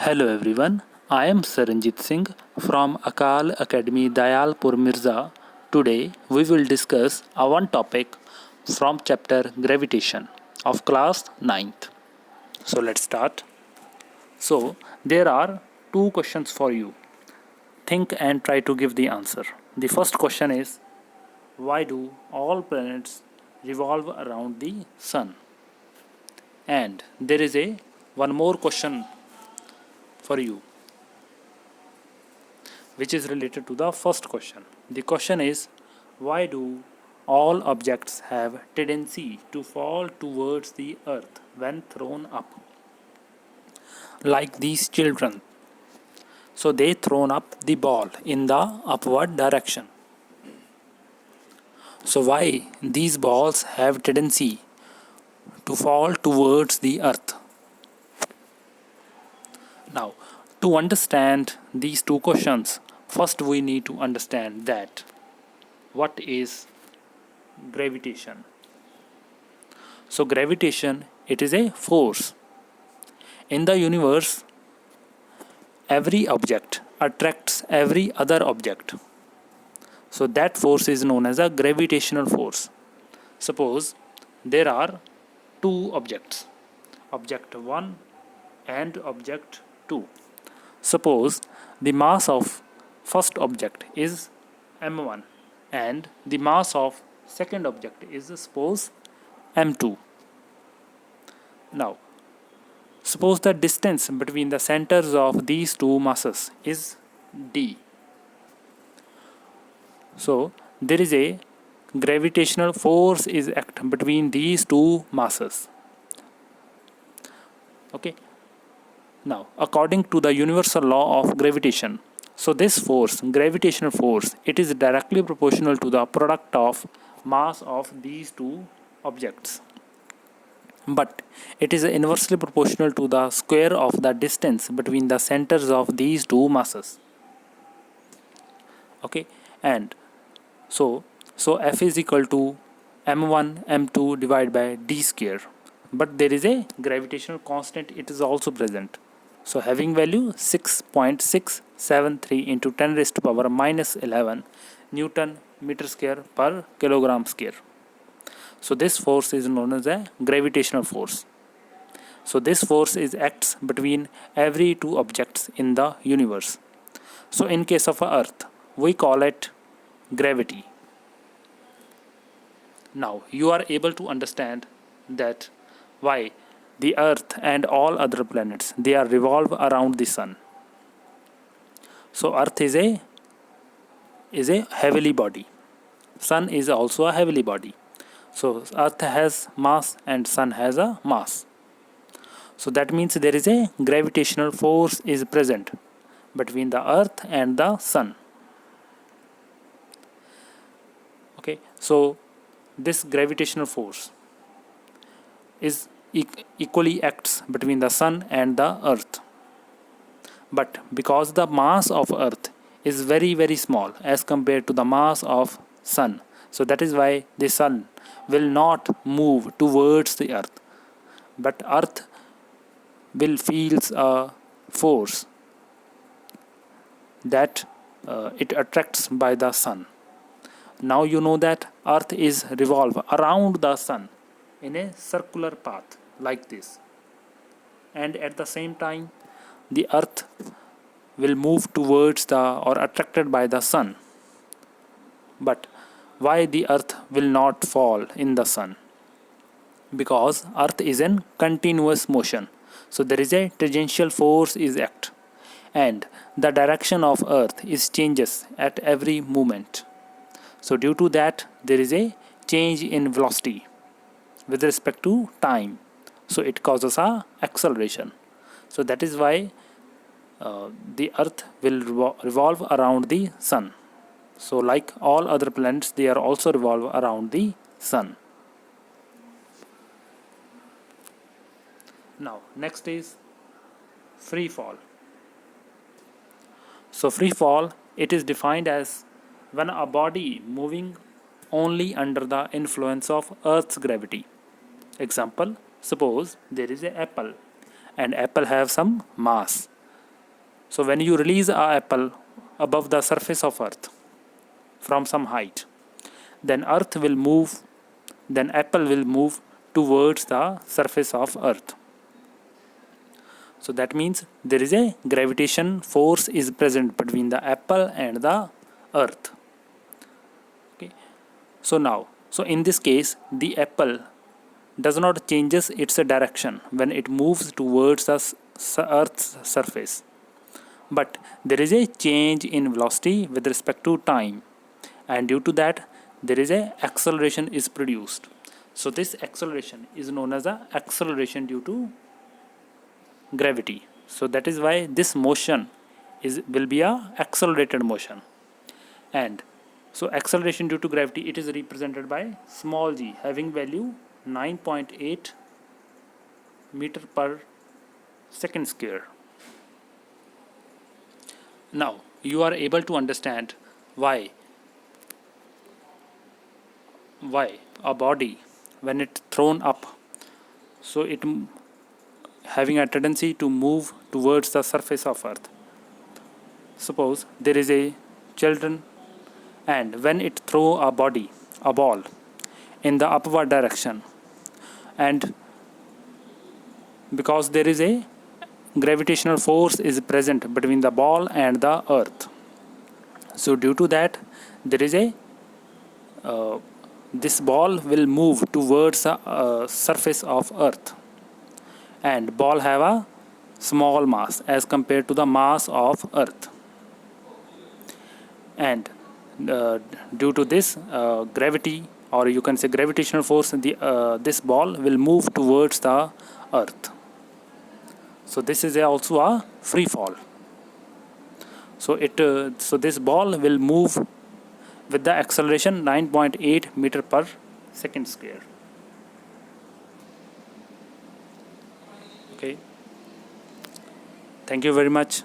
Hello everyone, I am Saranjit Singh from Akal Academy Dayalpur Mirza. Today we will discuss one topic from chapter Gravitation of class 9th. So let's start. So there are two questions for you. Think and try to give the answer. The first question is, why do all planets revolve around the sun? And there is a one more question for you, which is related to the first question. The question is, why do all objects have tendency to fall towards the earth when thrown up? Like these children. So they thrown up the ball in the upward direction. So why these balls have tendency to fall towards the earth? Now, to understand these two questions, first we need to understand that what is gravitation. So gravitation, it is a force. In the universe, every object attracts every other object. So that force is known as a gravitational force. Suppose there are two objects, object 1 and object 2. Suppose the mass of first object is m1 and the mass of second object is suppose m2. Now suppose the distance between the centers of these two masses is d. So there is a gravitational force is act between these two masses. Okay. Now according to the universal law of gravitation, so this force, gravitational force, it is directly proportional to the product of mass of these two objects. But it is inversely proportional to the square of the distance between the centers of these two masses. Okay, and so F is equal to m1 m2 divided by d square. But there is a gravitational constant, it is also present. So having value 6.673 into 10 raised to power minus 11 Newton meter square per kilogram square. So this force is known as a gravitational force. So this force is acts between every two objects in the universe. So in case of Earth, we call it gravity. Now you are able to understand that why the Earth and all other planets, they are revolve around the sun. So Earth is a heavenly body. Sun is also a heavenly body. So Earth has mass and Sun has a mass. So that means there is a gravitational force is present between the Earth and the Sun. Okay, so this gravitational force is equally acts between the Sun and the Earth. But because the mass of Earth is very very small as compared to the mass of Sun, so that is why the Sun will not move towards the Earth, but Earth will feels a force that it attracts by the Sun. Now you know that Earth is revolve around the Sun in a circular path like this, and at the same time the Earth will move towards the or attracted by the Sun. But why the Earth will not fall in the Sun? Because Earth is in continuous motion. So there is a tangential force is act, and the direction of Earth is changes at every moment. So due to that there is a change in velocity with respect to time. So it causes a acceleration. So that is why the Earth will revolve around the Sun. So like all other planets, they are also revolve around the Sun. Now next is free fall. So free fall, it is defined as when a body moving only under the influence of Earth's gravity. Example, suppose there is an apple and apple have some mass. So when you release a apple above the surface of earth from some height, then apple will move towards the surface of earth. So that means there is a gravitation force is present between the apple and the earth. Okay. So in this case, the apple does not changes its direction when it moves towards the earth's surface, but there is a change in velocity with respect to time, and due to that there is a acceleration is produced. So this acceleration is known as a acceleration due to gravity. So that is why this motion will be a accelerated motion. And so acceleration due to gravity, it is represented by small g having value 9.8 meter per second square. Now you are able to understand why a body, when it thrown up, so it having a tendency to move towards the surface of earth. Suppose there is a children, and when it throw a ball in the upward direction, and because there is a gravitational force is present between the ball and the earth, so due to that there is a this ball will move towards the surface of earth, and ball have a small mass as compared to the mass of earth, and due to this gravity, or you can say gravitational force, this ball will move towards the earth. So this is also a free fall. So this ball will move with the acceleration 9.8 meter per second square. Okay, thank you very much.